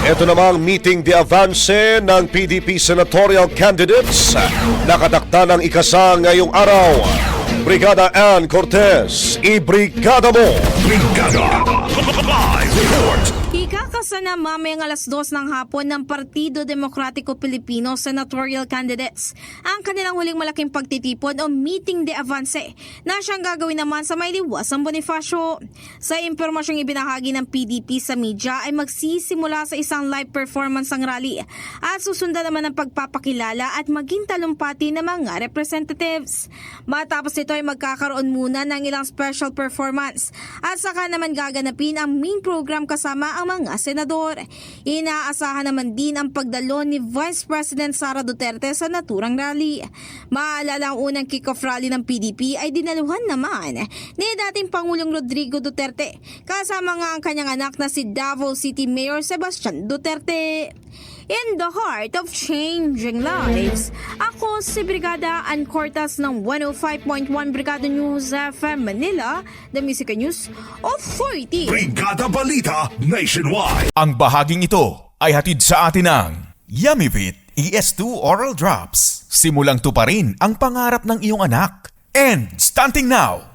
Ito namang meeting de avance ng PDP senatorial candidates. Nakatakda ng ikasa ngayong araw. Brigada Ann Cortez, ibrigada mo! Brigada Live Report. Ikakasa na mamayang alas 2 ng hapon ng Partido Demokratiko Pilipino senatorial candidates ang kanilang huling malaking pagtitipon o meeting de avance na siyang gagawin naman sa may liwasang Bonifacio. Sa impormasyong ibinahagi ng PDP sa media ay magsisimula sa isang live performance ang rally at susundan naman ang pagpapakilala at maging talumpati ng mga representatives. Matapos nito ay magkakaroon muna ng ilang special performance at saka naman gaganapin ang main program kasama ang mga senador. Inaasahan naman din ang pagdalo ni Vice President Sara Duterte sa naturang rally. Maalala ang unang kick-off rally ng PDP ay dinaluhan naman ni dating Pangulong Rodrigo Duterte kasama nga ang kanyang anak na si Davao City Mayor Sebastian Duterte. In the heart of changing lives, ako si Brigada Ann Cortez ng 105.1 Brigada News FM Manila, the Music News Authority. Brigada Balita Nationwide. Ang bahaging ito ay hatid sa atin ng Yummyvit ES2 Oral Drops. Simulang tuparin ang pangarap ng iyong anak. And stunting now,